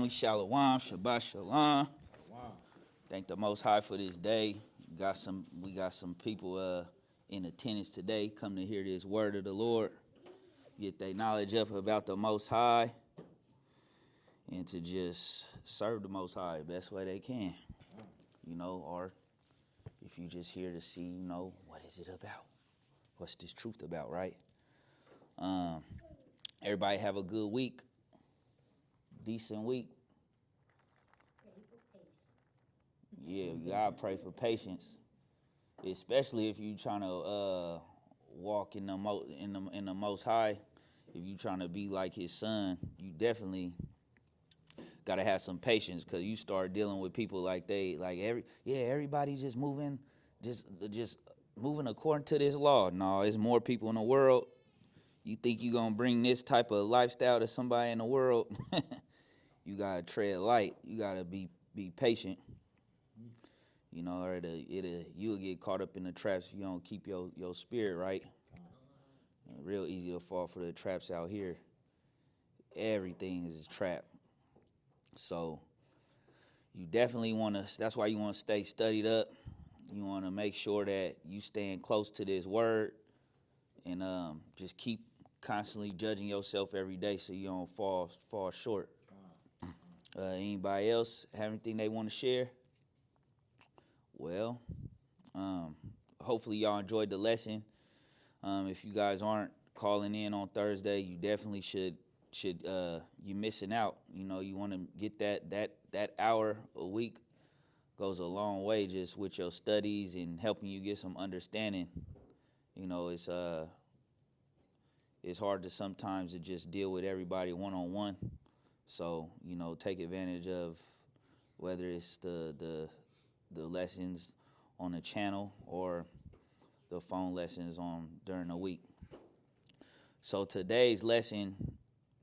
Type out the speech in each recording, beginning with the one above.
family. Shalom, Shabbat Shalom. Wow. Thank the Most High for this day. We got some people in attendance today come to hear this word of the Lord, get their knowledge up about the Most High, and to just serve the Most High the best way they can. Or if you just here to see, what is it about? What's this truth about, right? Everybody have a good week, decent week. Yeah, you gotta pray for patience, especially if you trying to walk in the Most High. If you trying to be like His Son, you definitely gotta have some patience, because you start dealing with people like everybody just moving, just moving according to this law. No, there's more people in the world. You think you gonna bring this type of lifestyle to somebody in the world? You gotta tread light. You gotta be patient. Or you'll get caught up in the traps if you don't keep your spirit right. Real easy to fall for the traps out here. Everything is a trap. So you definitely that's why you want to stay studied up. You want to make sure that you staying close to this word, and just keep constantly judging yourself every day so you don't fall short. Anybody else have anything they want to share? Well, hopefully y'all enjoyed the lesson. If you guys aren't calling in on Thursday, you definitely should. You're missing out. You want to get that hour a week. Goes a long way just with your studies and helping you get some understanding. It's hard to sometimes to just deal with everybody one-on-one. So, take advantage of whether it's the lessons on the channel or the phone lessons during the week. So today's lesson,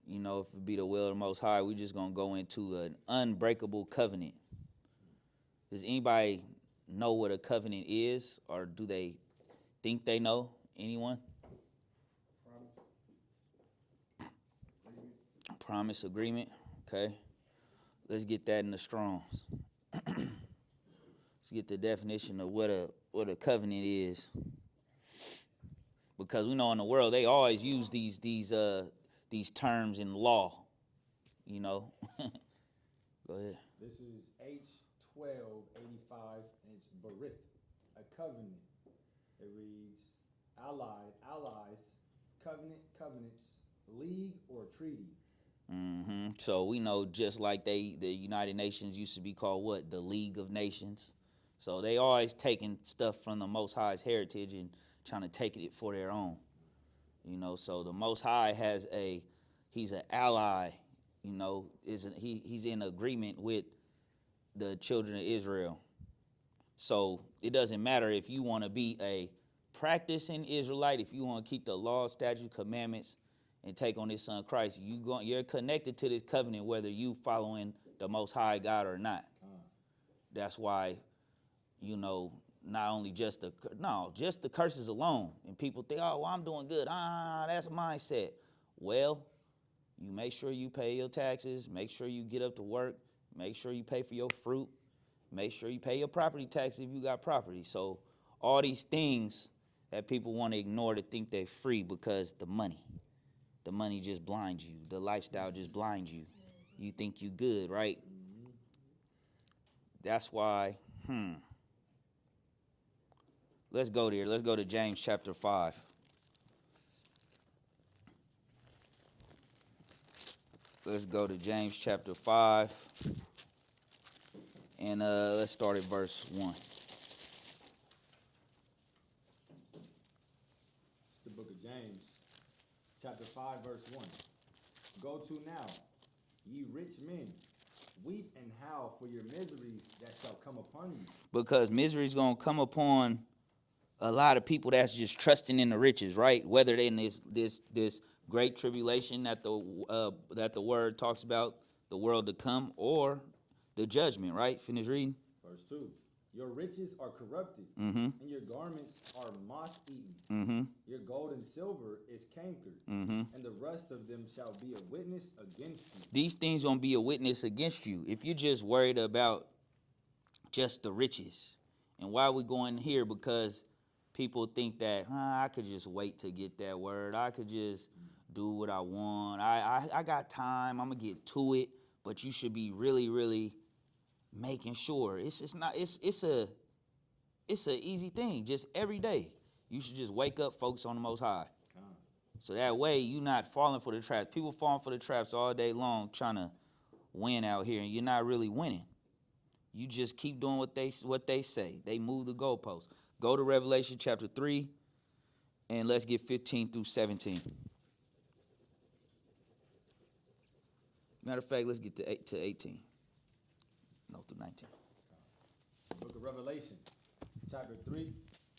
if it be the will of the Most High, we just gonna go into an unbreakable covenant. Does anybody know what a covenant is, or do they think they know? Anyone? Promise agreement. Okay. Let's get that in the Strongs. Let's get the definition of what a covenant is. Because we know in the world they always use these terms in law. Go ahead. This is H1285, and it's Barith, a covenant. It reads allies, covenant, covenants, league, or treaty. So we know, just like the United Nations used to be called what? The League of Nations. So they always taking stuff from the Most High's heritage and trying to take it for their own. So the Most High he's an ally. He's in agreement with the children of Israel. So it doesn't matter if you want to be a practicing Israelite, if you want to keep the law, statutes, commandments, and take on His Son Christ, you're connected to this covenant whether you following the Most High God or not. That's why, not only just the curses alone. And people think, oh, well, I'm doing good. That's a mindset. Well, you make sure you pay your taxes, make sure you get up to work, make sure you pay for your fruit, make sure you pay your property tax if you got property. So all these things that people want to ignore to think they're free, because the money just blinds you. The lifestyle just blinds you. You think you good, right? That's why, let's go there. Let's go to James chapter 5. Let's go to James chapter 5. And let's start at verse 1. It's the book of James, chapter 5, verse 1. Go to now, ye rich men, weep and howl for your miseries that shall come upon you. Because misery is going to come upon a lot of people that's just trusting in the riches, right? Whether they're in this great tribulation that the word talks about, the world to come, or the judgment, right? Finish reading. Verse 2. Your riches are corrupted, Mm-hmm. and your garments are moth-eaten. Mm-hmm. Your gold and silver is cankered, Mm-hmm. and the rest of them shall be a witness against you. These things gonna be a witness against you if you're just worried about just the riches. And why we going here? Because people think that I could just wait to get that word. I could just do what I want. I got time. I'm gonna get to it. But you should be really, really making sure it's a easy thing. Just every day, you should just wake up, focus on the Most High. So that way, you're not falling for the traps. People falling for the traps all day long, trying to win out here, and you're not really winning. You just keep doing what they say. They move the goalposts. Go to Revelation chapter 3, and let's get 15 through 17. Matter of fact, let's get to 18. No, through 19. Book of Revelation, chapter 3,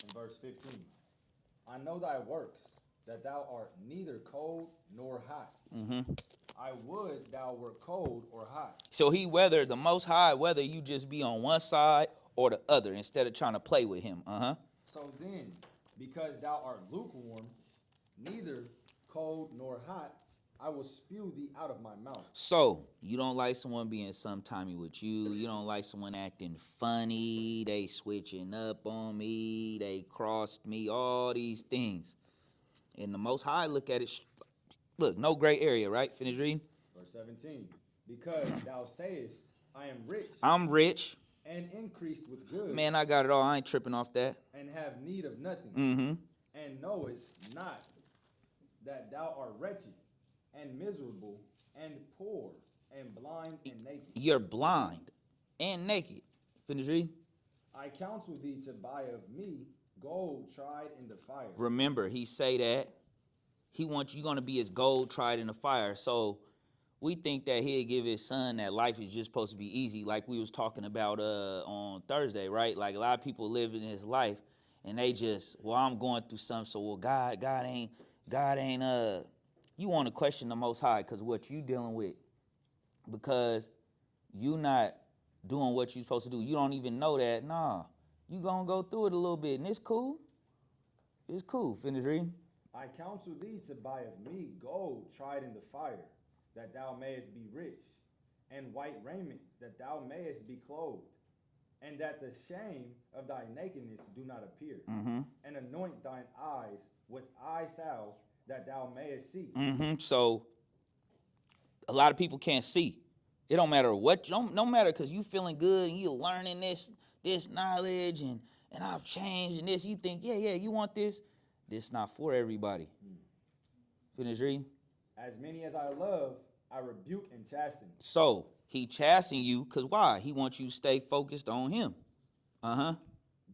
and verse 15. I know thy works, that thou art neither cold nor hot. Mm-hmm. I would thou wert cold or hot. So whether the Most High, whether you just be on one side or the other, instead of trying to play with him. So then, because thou art lukewarm, neither cold nor hot, I will spew thee out of my mouth. So you don't like someone being sometimey with you. You don't like someone acting funny. They switching up on me. They crossed me. All these things. And the Most High look at it. Look, no gray area, right? Finish reading. Verse 17. Because thou sayest, I am rich. I'm rich. And increased with goods. Man, I got it all. I ain't tripping off that. And have need of nothing. Mm-hmm. And knowest not that thou art wretched, and miserable, and poor, and blind, and naked. You're blind and naked. Finish reading. I counsel thee to buy of me gold tried in the fire. Remember, he say that he wants you gonna be his gold tried in the fire. So we think that he'll give his son that life is just supposed to be easy, like we was talking about on Thursday, right? Like a lot of people live in his life and they just, well, I'm going through something, so well, God ain't you want to question the Most High because what you dealing with, because you not doing what you supposed to do. You don't even know that. Nah, you gonna go through it a little bit, and it's cool. It's cool. Finish reading. I counsel thee to buy of me gold tried in the fire, that thou mayest be rich, and white raiment, that thou mayest be clothed, and that the shame of thy nakedness do not appear. Mm-hmm. And anoint thine eyes with eye salve, that thou mayest see. Mm-hmm. So a lot of people can't see. It don't matter what, no matter, because you feeling good and you learning this knowledge and I've changed and this. You think, yeah, you want this. This not for everybody. Finish reading. As many as I love, I rebuke and chasten. So he chastening you because why? He wants you to stay focused on him.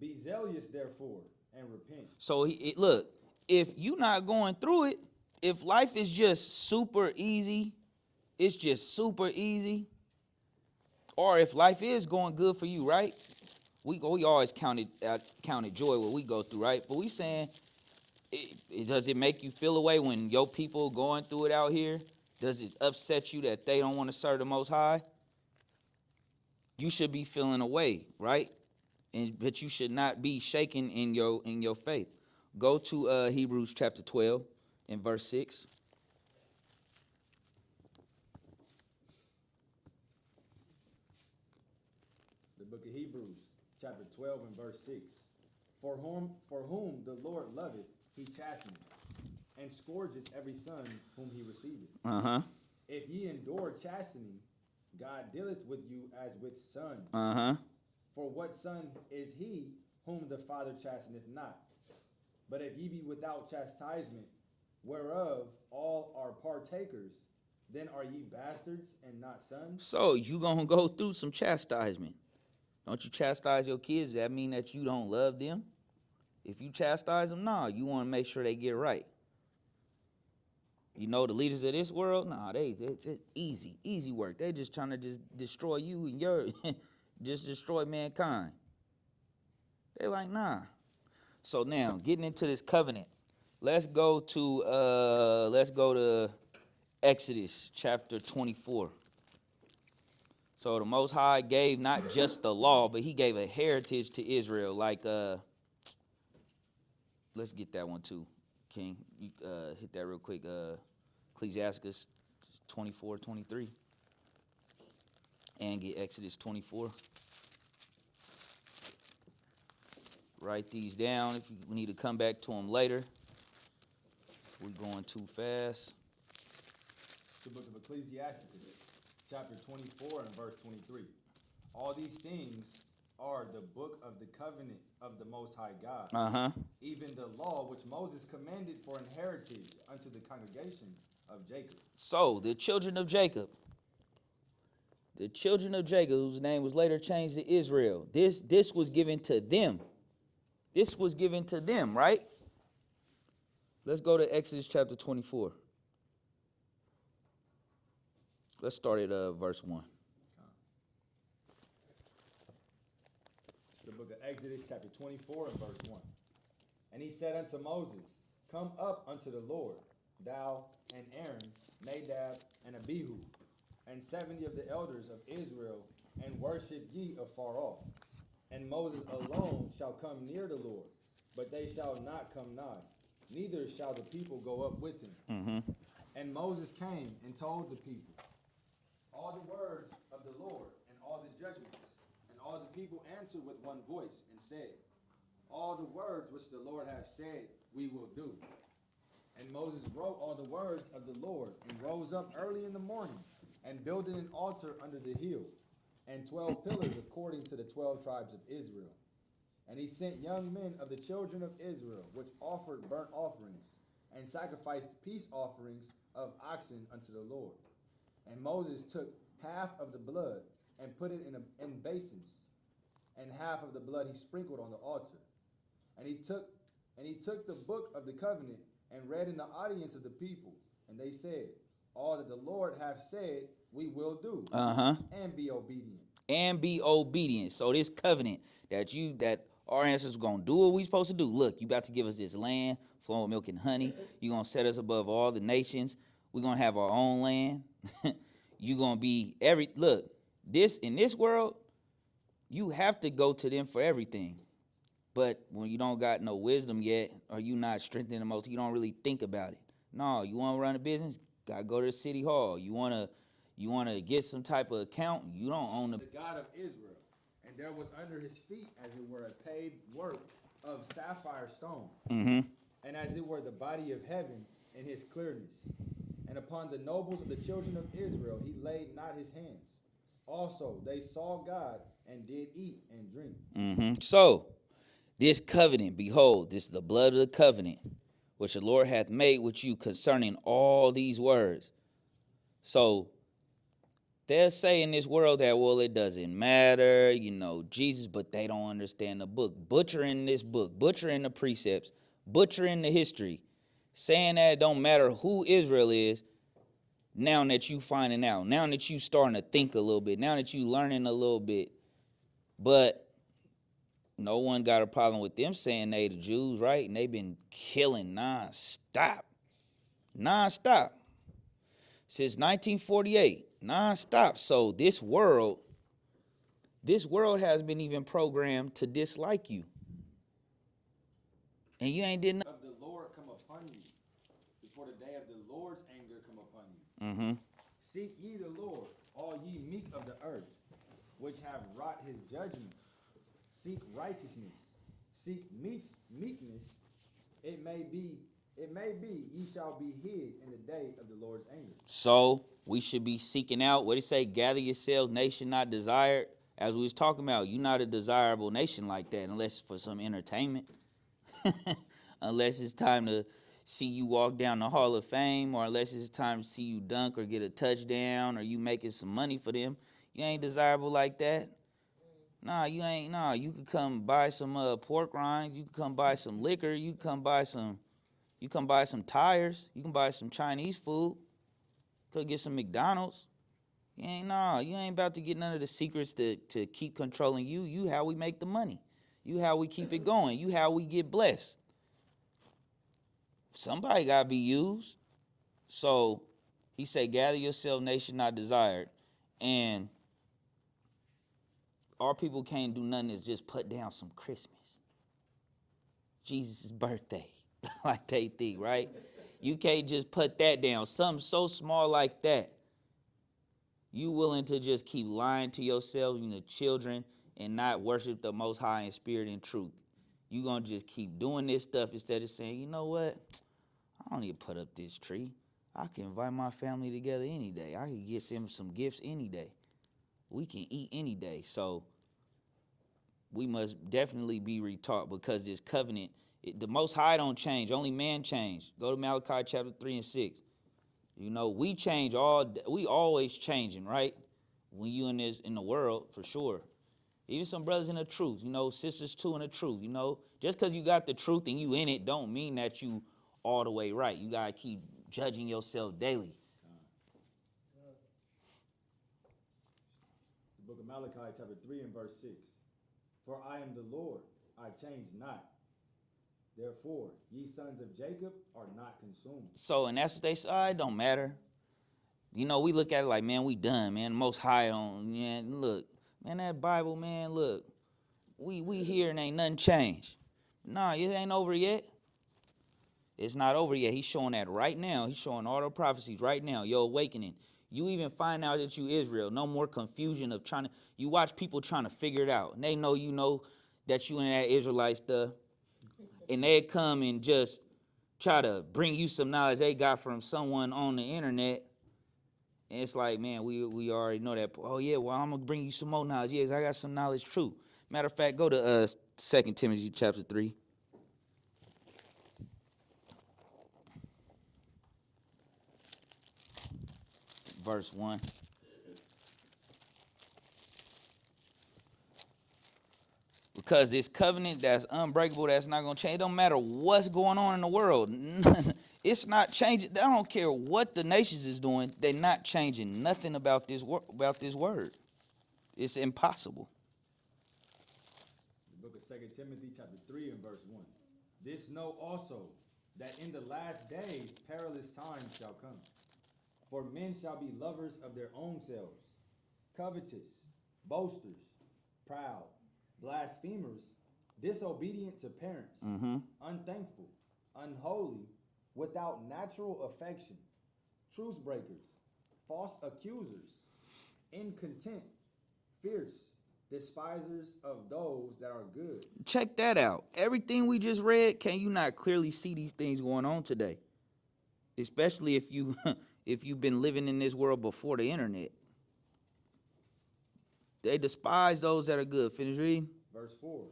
Be zealous, therefore, and repent. So look, if you not going through it, if life is just super easy, it's just super easy, or if life is going good for you, right? We always counted joy what we go through, right? But we saying, does it make you feel away when your people going through it out here? Does it upset you that they don't want to serve the Most High? You should be feeling away, right? But you should not be shaken in your faith. Go to Hebrews chapter 12 and verse 6. The book of Hebrews, chapter 12 and verse 6. For whom the Lord loveth, he chasteneth, and scourgeth every son whom he receiveth. If ye endure chastening, God dealeth with you as with sons. For what son is he whom the Father chasteneth not? But if ye be without chastisement, whereof all are partakers, then are ye bastards and not sons? So you gonna go through some chastisement. Don't you chastise your kids? Does that mean that you don't love them? If you chastise them, nah, you want to make sure they get right. You know, the leaders of this world, nah, they easy work. They just trying to just destroy you and your, just destroy mankind. They like, nah. So now, getting into this covenant, let's go to Exodus chapter 24. So the Most High gave not just the law, but he gave a heritage to Israel. Like, let's get that one too, King. You hit that real quick. Ecclesiastes 24:23. And get Exodus 24. Write these down if you need to come back to them later. We're going too fast. The book of Ecclesiastes, chapter 24 and verse 23. All these things are the book of the covenant of the Most High God. Even the law which Moses commanded for an heritage unto the congregation of Jacob. So, the children of Jacob, whose name was later changed to Israel, this was given to them. This was given to them, right? Let's go to Exodus chapter 24. Let's start at verse 1. The book of Exodus chapter 24 and verse 1. And he said unto Moses, Come up unto the Lord, thou and Aaron, Nadab and Abihu, and 70 of the elders of Israel, and worship ye afar off. And Moses alone shall come near the Lord, but they shall not come nigh, neither shall the people go up with him. And Moses came and told the people all the words of the Lord and all the judgments. And all the people answered with one voice and said, All the words which the Lord hath said we will do. And Moses wrote all the words of the Lord, and rose up early in the morning, and builded an altar under the hill, and 12 pillars according to the 12 tribes of Israel. And he sent young men of the children of Israel, which offered burnt offerings, and sacrificed peace offerings of oxen unto the Lord. And Moses took half of the blood, and put it in basins, and half of the blood he sprinkled on the altar. And he took the book of the covenant, and read in the audience of the people. And they said, All that the Lord hath said we will do, and be obedient. And be obedient. So this covenant that our ancestors gonna do what we supposed to do. Look, you about to give us this land flowing with milk and honey. You gonna set us above all the nations. We're gonna have our own land. You gonna be in this world, you have to go to them for everything. But when you don't got no wisdom yet, or you not strengthened the most, you don't really think about it. No, you want to run a business, gotta go to the city hall. You wanna get some type of account, you don't own the God of Israel, and there was under his feet as it were a paved work of sapphire stone, and as it were the body of heaven in his clearness. And upon the nobles of the children of Israel he laid not his hands. Also they saw God, and did eat and drink. So this covenant, behold, this is the blood of the covenant, which the Lord hath made with you concerning all these words. So they'll say in this world that, well, it doesn't matter, Jesus, but they don't understand the book. Butchering this book, butchering the precepts, butchering the history, saying that it don't matter who Israel is. Now that you finding out, now that you starting to think a little bit, now that you learning a little bit, but no one got a problem with them saying they the Jews, right? And they've been killing nonstop since 1948, nonstop. So this world has been even programmed to dislike you, and you ain't did nothing. Of the Lord come upon you, before the day of the Lord's anger come upon you. Seek ye the Lord, all ye meek of the earth, which have wrought his judgment. Seek righteousness, seek meekness. It may be ye shall be hid in the day of the Lord's anger. So we should be seeking out, what did it say, gather yourselves, nation not desired. As we was talking about, you're not a desirable nation like that unless for some entertainment. Unless it's time to see you walk down the Hall of Fame, or unless it's time to see you dunk or get a touchdown, or you making some money for them. You ain't desirable like that. Nah, you ain't. Nah, you could come buy some pork rinds. You could come buy some liquor. You can buy some tires. You can buy some Chinese food. Could get some McDonald's. You ain't about to get none of the secrets to keep controlling you. You how we make the money. You how we keep it going. You how we get blessed. Somebody gotta be used. So he said, gather yourself, nation not desired. And our people can't do nothing is just put down some Christmas. Jesus' birthday, like they think, right? You can't just put that down. Something so small like that. You willing to just keep lying to yourself and the children and not worship the Most High in spirit and truth. You gonna just keep doing this stuff instead of saying, you know what? I don't need to put up this tree. I can invite my family together any day. I can get them some gifts any day. We can eat any day. So we must definitely be retaught, because this covenant, the Most High don't change. Only man change. Go to Malachi chapter 3 and 6. You know, we change we always changing, right? When you in the world, for sure. Even some brothers in the truth, you know, sisters too in the truth, you know. Just because you got the truth and you in it don't mean that you all the way right. You got to keep judging yourself daily. The book of Malachi, chapter 3 and verse 6. For I am the Lord, I change not. Therefore, ye sons of Jacob are not consumed. So, and that's what they say, it don't matter. You know, we look at it like, man, we done, man. Most High on, man, look. Man, that Bible, man, look. We here and ain't nothing changed. Nah, it ain't over yet. It's not over yet. He's showing that right now. He's showing all the prophecies right now. Your awakening. You even find out that you Israel. No more confusion of trying to. You watch people trying to figure it out. And they know you know that you in that Israelite stuff. And they come and just try to bring you some knowledge they got from someone on the internet. And it's like, man, we already know that. Oh, yeah, well, I'm going to bring you some more knowledge. Yes, I got some knowledge true. Matter of fact, go to 2 Timothy chapter 3. Verse 1. Because this covenant that's unbreakable, that's not going to change. It don't matter what's going on in the world. It's not changing. I don't care what the nations is doing. They're not changing nothing about this word. It's impossible. The book of 2 Timothy chapter 3 and verse 1. This know also, that in the last days perilous times shall come. For men shall be lovers of their own selves, covetous, boasters, proud, blasphemers, disobedient to parents, unthankful, unholy, without natural affection, truce breakers, false accusers, incontent, fierce, despisers of those that are good. Check that out. Everything we just read, can you not clearly see these things going on today? Especially if you if you've been living in this world before the internet. They despise those that are good. Finish reading. Verse 4.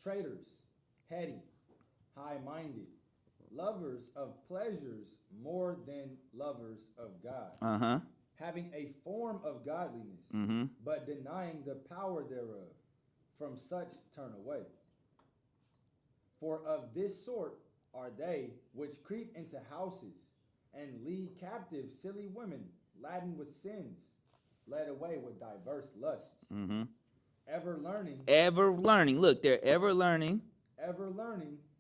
Traitors, heady, high-minded, lovers of pleasures more than lovers of God. Having a form of godliness, but denying the power thereof. From such turn away. For of this sort are they which creep into houses, and lead captive silly women laden with sins, led away with diverse lusts. Ever learning. Look, they're ever learning,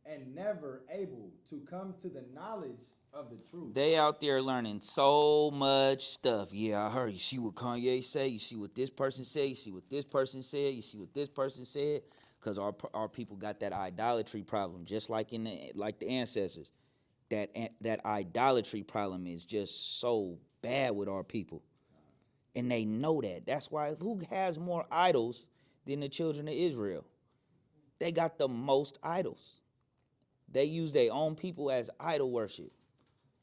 and never able to come to the knowledge of the truth. They out there learning so much stuff. Yeah, I heard. You see what Kanye say? You see what this person said? You see what this person said? You see what this person said? Because our people got that idolatry problem, just like like the ancestors. That idolatry problem is just so bad with our people, and they know that. That's why who has more idols than the children of Israel? They got the most idols. They use their own people as idol worship.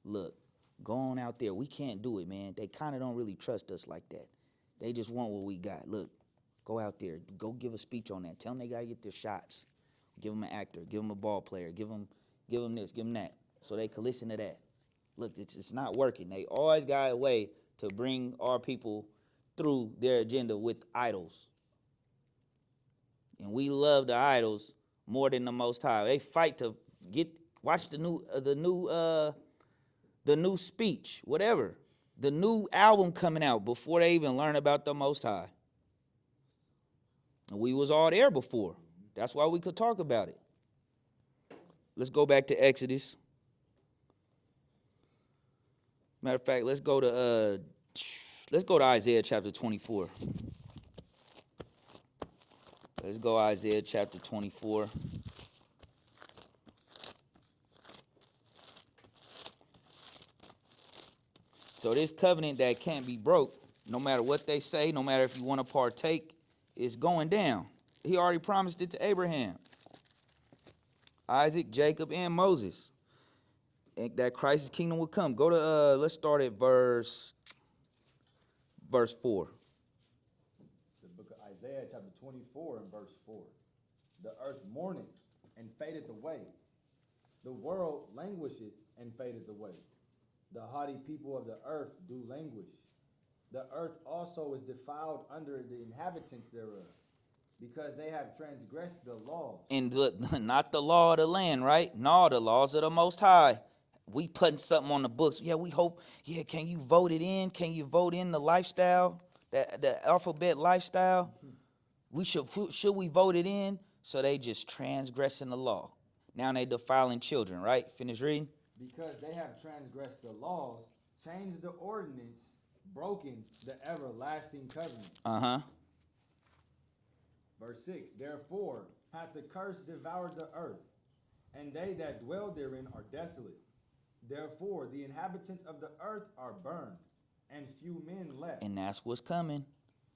Look, go on out there. We can't do it, man. They kind of don't really trust us like that. They just want what we got. Look, go out there. Go give a speech on that. Tell them they got to get their shots. Give them an actor. Give them a ball player. Give them this. Give them that. So they can listen to that. Look, it's not working. They always got a way to bring our people through their agenda with idols. And we love the idols more than the Most High. They fight to watch the new speech, whatever, the new album coming out before they even learn about the Most High. And we was all there before. That's why we could talk about it. Let's go back to Exodus. Matter of fact, let's go to Isaiah chapter 24. Let's go Isaiah chapter 24. So this covenant that can't be broke, no matter what they say, no matter if you want to partake, is going down. He already promised it to Abraham, Isaac, Jacob, and Moses. And that Christ's kingdom would come. Go to let's start at verse 4. The book of Isaiah, chapter 24 and verse 4. The earth mourneth and fadeth away. The world languisheth and fadeth away. The haughty people of the earth do languish. The earth also is defiled under the inhabitants thereof, because they have transgressed the laws. And not the law of the land, right? No, the laws of the Most High. We putting something on the books. Yeah, we hope. Yeah, can you vote it in? Can you vote in the lifestyle, the alphabet lifestyle? We should we vote it in? So they just transgressing the law. Now they defiling children, right? Finish reading. Because they have transgressed the laws, changed the ordinance, broken the everlasting covenant. Verse 6, therefore hath the curse devoured the earth, and they that dwell therein are desolate. Therefore the inhabitants of the earth are burned, and few men left. And that's what's coming.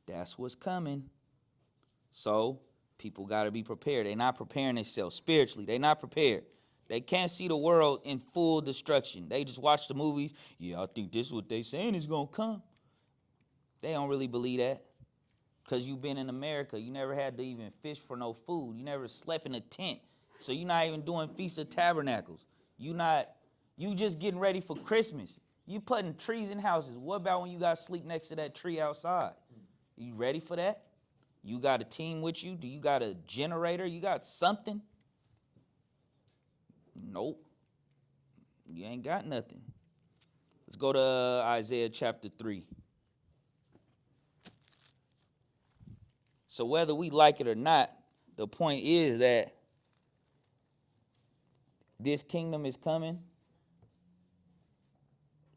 That's what's coming. So people got to be prepared. They're not preparing themselves spiritually. They're not prepared. They can't see the world in full destruction. They just watch the movies. Yeah, I think this is what they saying is going to come. They don't really believe that. Because you've been in America. You never had to even fish for no food. You never slept in a tent. So you're not even doing Feast of Tabernacles. You just getting ready for Christmas. You putting trees in houses. What about when you got to sleep next to that tree outside? You ready for that? You got a team with you? Do you got a generator? You got something? Nope. You ain't got nothing. Let's go to Isaiah chapter 3. So whether we like it or not, the point is that this kingdom is coming,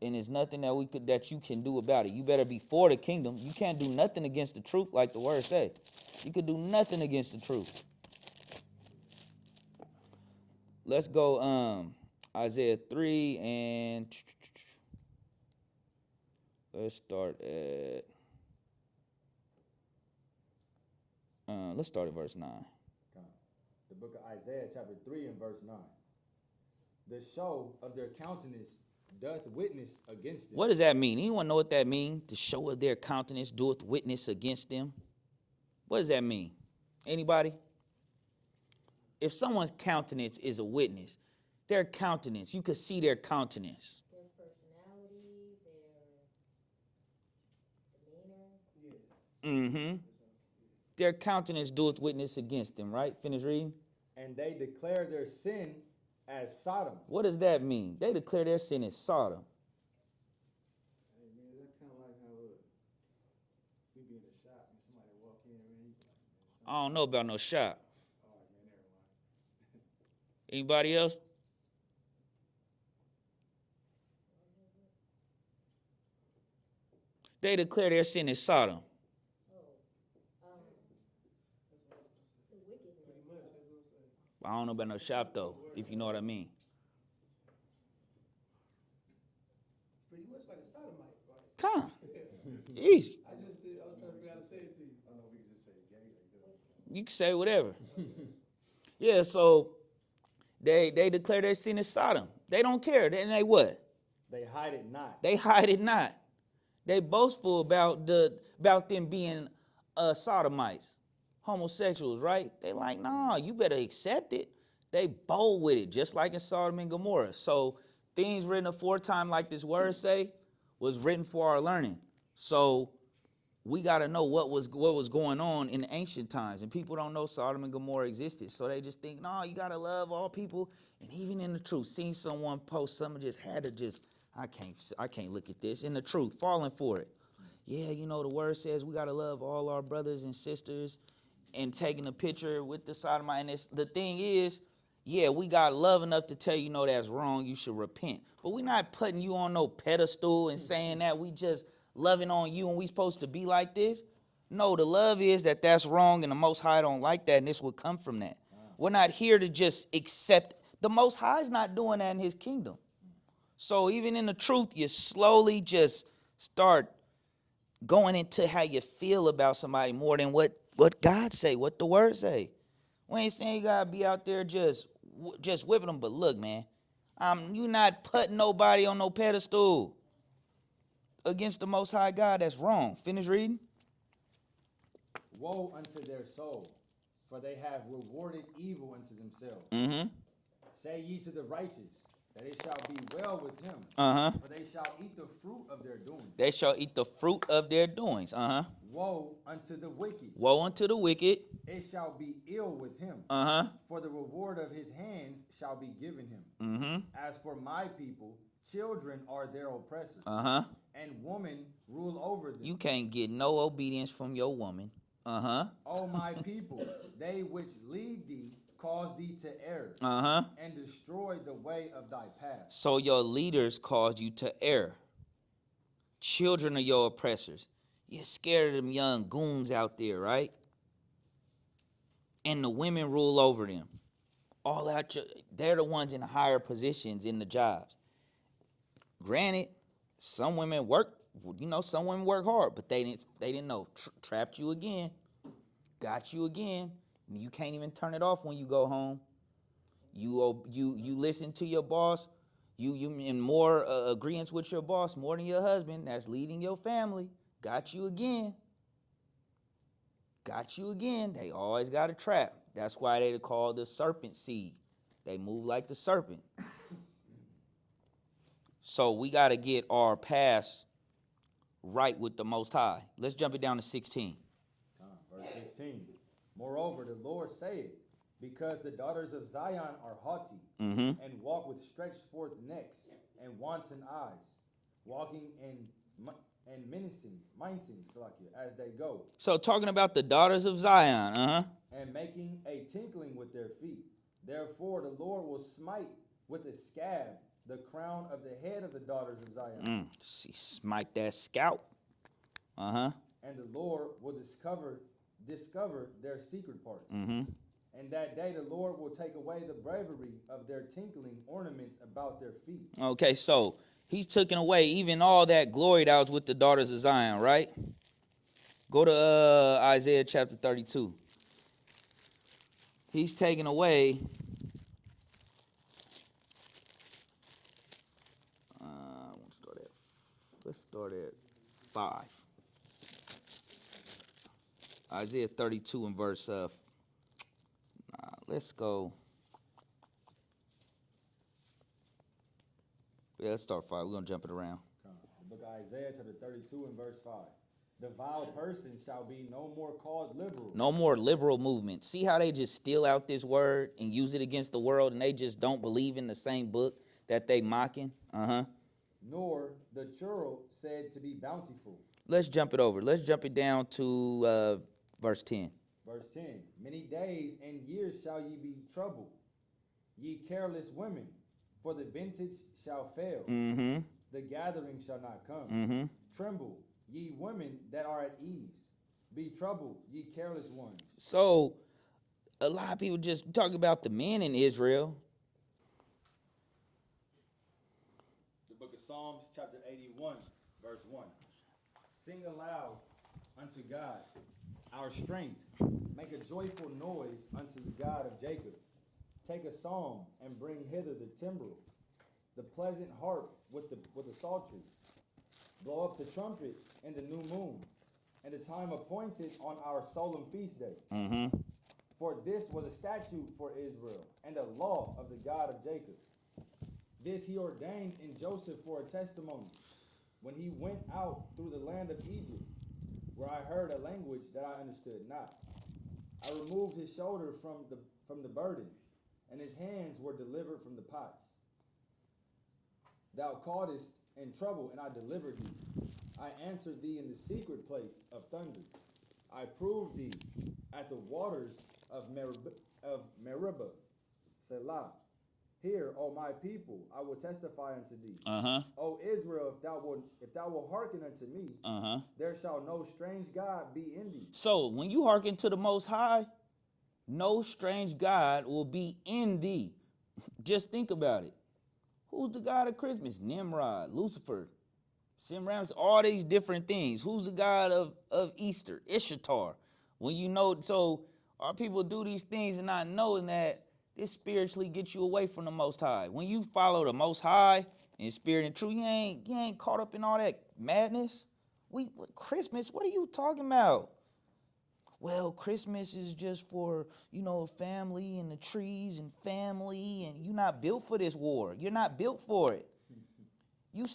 and there's nothing that you can do about it. You better be for the kingdom. You can't do nothing against the truth, like the word say. You could do nothing against the truth. Let's go Isaiah 3 and let's start at verse 9. The book of Isaiah chapter 3 and verse 9. The show of their countenance doth witness against them. What does that mean? Anyone know what that means? The show of their countenance doeth witness against them. What does that mean? Anybody? If someone's countenance is a witness, their countenance, you could see their countenance. Their personality, their demeanor. Their countenance doeth witness against them, right? Finish reading. And they declare their sin as Sodom. What does that mean? They declare their sin as Sodom. Hey man, that's kind of like how we be in the shop and somebody walk in and I don't know about no shop. all right, man, never mind. Anybody else? They declare their sin as Sodom. The wickedness. I don't know about no shop though, if you know what I mean. Pretty much like a sodomite, right? Come on. Easy. I was trying to figure out how to say it to you. I know we can just say gay like that. You can say whatever. Yeah, so they declare their sin as Sodom. They don't care. Then they what? They hide it not. They hide it not. They boastful about them being sodomites, homosexuals, right? They like, nah, you better accept it. They bold with it, just like in Sodom and Gomorrah. So things written aforetime, like this word say, was written for our learning. So we got to know what was going on in the ancient times. And people don't know Sodom and Gomorrah existed. So they just think, no, you got to love all people. And even in the truth, seeing someone post something, just had to just, I can't look at this. In the truth, falling for it. Yeah, you know, the word says we got to love all our brothers and sisters, and taking a picture with the sodomite. And the thing is, yeah, we got love enough to tell you, no, that's wrong. You should repent. But we're not putting you on no pedestal and saying that we just loving on you and we supposed to be like this. No, the love is that that's wrong and the Most High don't like that, and this would come from that. We're not here to just accept. The Most High is not doing that in his kingdom. So even in the truth, you slowly just start going into how you feel about somebody more than what God say, what the word say. We ain't saying you gotta be out there just whipping them, but look, man, you not putting nobody on no pedestal against the Most High God. That's wrong. Finish reading. Woe unto their soul, for they have rewarded evil unto themselves. Mm-hmm. Say ye to the righteous, that it shall be well with him, for they shall eat the fruit of their doings. They shall eat the fruit of their doings. Woe unto the wicked, Woe unto the wicked. it shall be ill with him, for the reward of his hands shall be given him. As for my people, children are their oppressors, and women rule over them. You can't get no obedience from your woman. O my people, they which lead thee cause thee to err, and destroy the way of thy path. So your leaders cause you to err. Children are your oppressors. You're scared of them young goons out there, right? And the women rule over them. They're the ones in higher positions in the jobs. Granted, some women work, some women work hard, but they didn't know. Trapped you again. Got you again. You can't even turn it off when you go home. You listen to your boss. You in more agreement with your boss more than your husband. That's leading your family. Got you again. Got you again. They always got a trap. That's why they call the serpent seed. They move like the serpent. So we got to get our past right with the Most High. Let's jump it down to 16. Verse 16. Moreover, the Lord saith, because the daughters of Zion are haughty, and walk with stretched forth necks and wanton eyes, walking and mincing as they go. So talking about the daughters of Zion, and making a tinkling with their feet. Therefore the Lord will smite with a scab the crown of the head of the daughters of Zion. Smite that scalp. And the Lord will discover their secret parts. And that day the Lord will take away the bravery of their tinkling ornaments about their feet. Okay, so he's taken away even all that glory that was with the daughters of Zion, right? Go to Isaiah chapter 32. He's taken away. Let's start at 5. Isaiah 32 and verse. Let's go. Yeah, let's start 5. We're gonna jump it around. The book of Isaiah chapter 32 and verse 5. The vile person shall be no more called liberal. No more liberal movement. See how they just steal out this word and use it against the world, and they just don't believe in the same book that they mocking. Nor the churl said to be bountiful. Let's jump it over. Let's jump it down to verse 10. Verse 10. Many days and years shall ye be troubled, ye careless women, for the vintage shall fail. The gathering shall not come. Tremble, ye women that are at ease. Be troubled, ye careless ones. So, a lot of people just talk about the men in Israel. The book of Psalms, chapter 81, verse 1. Sing aloud unto God, our strength. Make a joyful noise unto the God of Jacob. Take a psalm and bring hither the timbrel, the pleasant harp with the psaltery. Blow up the trumpet in the new moon, and the time appointed on our solemn feast day. For this was a statute for Israel, and a law of the God of Jacob. This he ordained in Joseph for a testimony, when he went out through the land of Egypt, where I heard a language that I understood not. I removed his shoulder from the burden, and his hands were delivered from the pots. Thou caughtest in trouble, and I delivered thee. I answered thee in the secret place of thunder. I proved thee at the waters of Meribah. Selah. Hear, O my people, I will testify unto thee. Uh-huh. O Israel, if thou wilt hearken unto me, Uh-huh. there shall no strange God be in thee. So when you hearken to the Most High, no strange God will be in thee. Just think about it. Who's the God of Christmas? Nimrod, Lucifer, Semiramis, all these different things. Who's the God of Easter? Ishtar. When you know, so our people do these things and not knowing that this spiritually gets you away from the Most High. When you follow the Most High in spirit and truth, you ain't caught up in all that madness. Christmas, what are you talking about? Well, Christmas is just for, family and the trees and family, and you're not built for this war. You're not built for it. You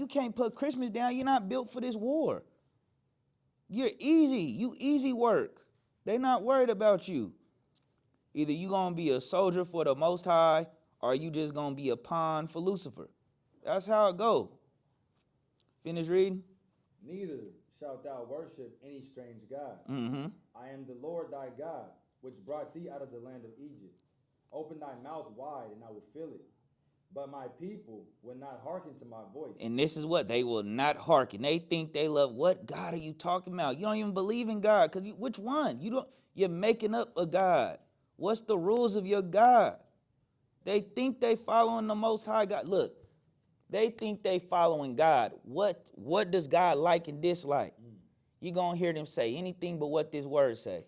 can't put Christmas down. You're not built for this war. You're easy. You easy work. They not worried about you. Either you gonna be a soldier for the Most High, or you just gonna be a pawn for Lucifer. That's how it go. Finish reading. Neither shalt thou worship any strange God. Mm-hmm. I am the Lord thy God, which brought thee out of the land of Egypt. Open thy mouth wide, and I will fill it. But my people will not hearken to my voice. And this is what they will not hearken. They think they love. What God are you talking about? You don't even believe in God. Which one? You're making up a God. What's the rules of your God? They think they following the Most High God. Look, they think they following God. What does God like and dislike? You gonna hear them say anything but what this word say.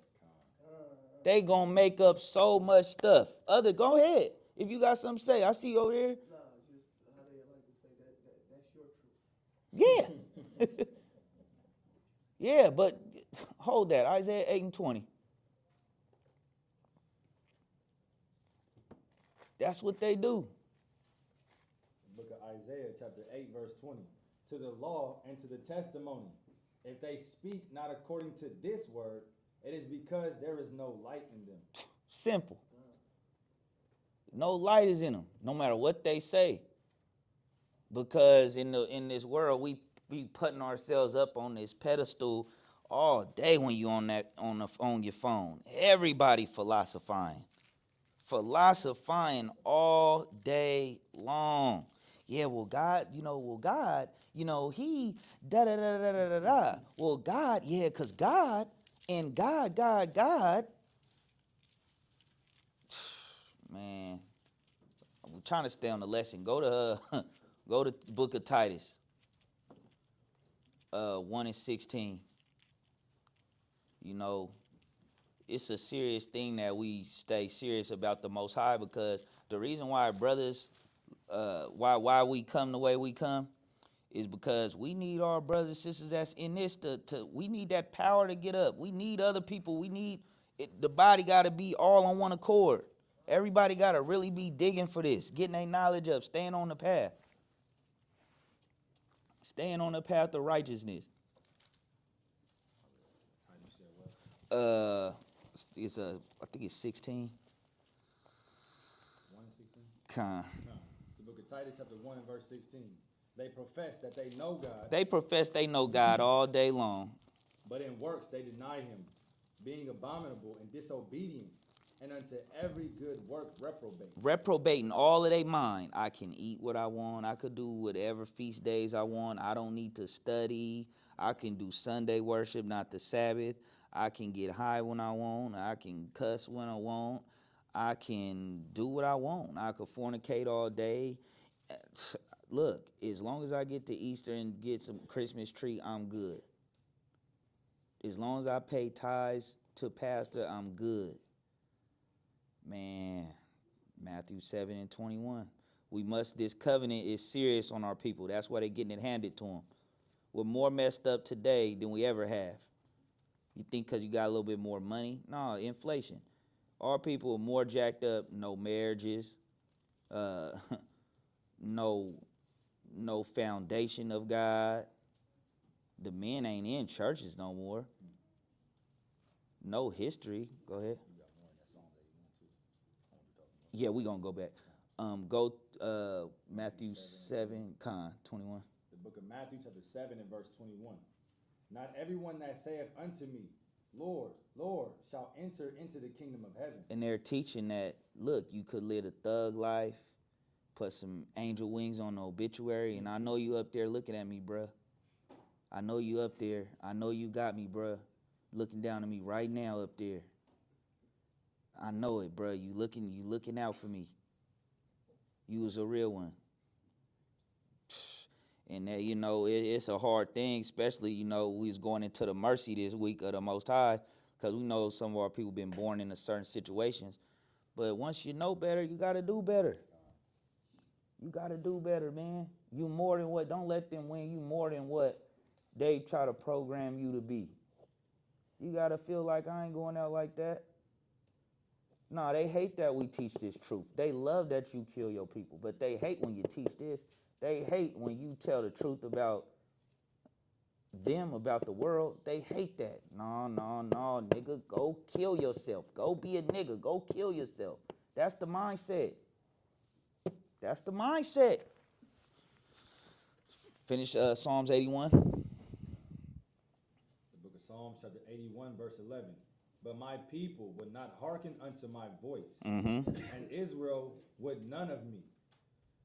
They gonna make up so much stuff. Go ahead. If you got something to say, I see you over there. No, just how they like to say that's your truth. Yeah. Yeah, but hold that. Isaiah 8 and 20. That's what they do. The book of Isaiah, chapter 8, verse 20. To the law and to the testimony. If they speak not according to this word, it is because there is no light in them. Simple. No light is in them, no matter what they say. Because in this world, we be putting ourselves up on this pedestal all day when you on your phone. Everybody philosophizing all day long. Yeah, well, God, he da da da da da da da. Well, God, yeah, because God and God. Man, I'm trying to stay on the lesson. Go to the book of Titus, 1 and 16. It's a serious thing that we stay serious about the Most High, because the reason why brothers, why we come the way we come, is because we need our brothers and sisters that's in this we need that power to get up. We need other people. We need it. The body got to be all on one accord. Everybody got to really be digging for this, getting their knowledge up, staying on the path. Staying on the path of righteousness. I think it's 16. 1 and 16? Con. No. The book of Titus, chapter 1 and verse 16. They profess that they know God. They profess they know God all day long. But in works they deny him, being abominable and disobedient, and unto every good work reprobate. Reprobating all of their mind. I can eat what I want. I could do whatever feast days I want. I don't need to study. I can do Sunday worship, not the Sabbath. I can get high when I want. I can cuss when I want. I can do what I want. I could fornicate all day. Look, as long as I get to Easter and get some Christmas tree, I'm good. As long as I pay tithes to pastor, I'm good. Man, Matthew 7 and 21. This covenant is serious on our people. That's why they're getting it handed to them. We're more messed up today than we ever have. You think because you got a little bit more money? No, inflation. Our people are more jacked up. No marriages. No foundation of God. The men ain't in churches no more. No history. Go ahead. Yeah, we gonna go back. Matthew 7, 21. The book of Matthew, chapter 7 and verse 21. Not everyone that saith unto me, Lord, Lord, shall enter into the kingdom of heaven. And they're teaching that, look, you could live a thug life, put some angel wings on the obituary, and I know you up there looking at me, bruh. I know you up there. I know you got me, bruh. Looking down at me right now up there. I know it, bruh. You looking out for me. You was a real one. And that, it's a hard thing, especially, we was going into the mercy this week of the Most High, because we know some of our people been born into certain situations. But once you know better, you got to do better. You got to do better, man. You more than what, don't let them win you more than what they try to program you to be. You got to feel like I ain't going out like that. Nah, they hate that we teach this truth. They love that you kill your people, but they hate when you teach this. They hate when you tell the truth about them, about the world. They hate that. No, nigga, go kill yourself. Go be a nigga. Go kill yourself. That's the mindset. That's the mindset. Finish Psalms 81. The book of Psalms, chapter 81, verse 11. But my people would not hearken unto my voice, and Israel would none of me.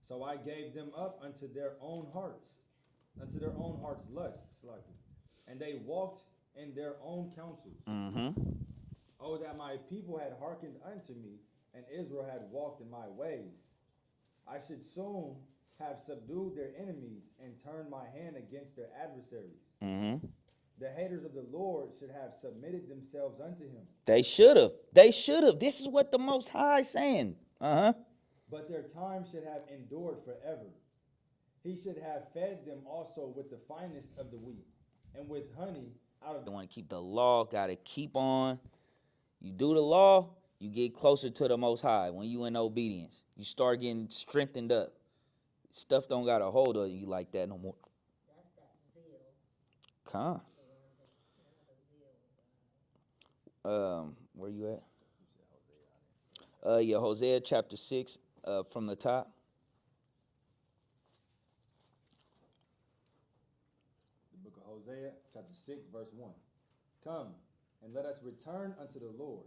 So I gave them up unto their own hearts lusts, and they walked in their own counsels. Oh, that my people had hearkened unto me, and Israel had walked in my ways. I should soon have subdued their enemies and turned my hand against their adversaries. The haters of the Lord should have submitted themselves unto him. They should have. They should have. This is what the Most High is saying. But their time should have endured forever. He should have fed them also with the finest of the wheat, and with honey out of They want to keep the law, got to keep on. You do the law, you get closer to the Most High when you in obedience. You start getting strengthened up. Stuff don't got a hold of you like that no more. That's that zeal. Come. The zeal. Where you at? Hosea chapter 6, from the top. the book of Hosea, chapter 6, verse 1. Come, and let us return unto the Lord,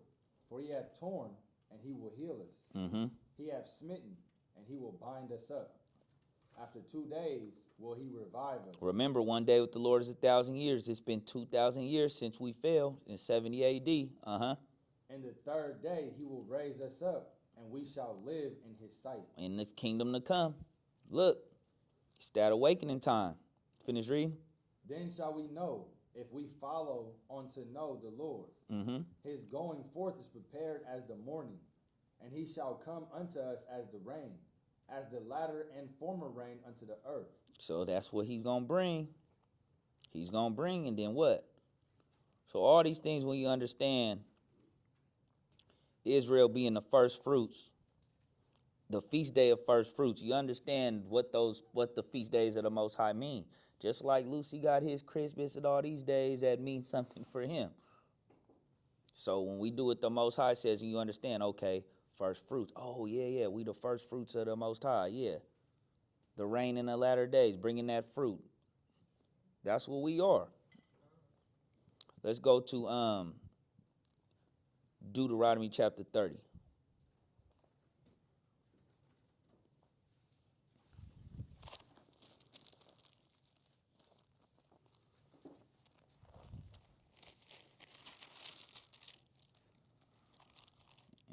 for he hath torn, and he will heal us. He hath smitten, and he will bind us up. After 2 days will he revive us. Remember, 1 day with the Lord is 1,000 years. It's been 2,000 years since we fell in 70 A.D. And the third day he will raise us up, and we shall live in his sight. In the kingdom to come. Look, it's that awakening time. Finish reading. Then shall we know, if we follow on to know the Lord. His going forth is prepared as the morning, and he shall come unto us as the rain, as the latter and former rain unto the earth. So that's what he's going to bring. He's going to bring, and then what? So all these things, when you understand Israel being the first fruits, the feast day of first fruits, you understand what the feast days of the Most High mean. Just like Lucy got his Christmas and all these days, that means something for him. So when we do what the Most High says, and you understand, okay, first fruits. Oh, yeah, we the first fruits of the Most High, yeah. The rain in the latter days, bringing that fruit. That's what we are. Let's go to Deuteronomy chapter 30.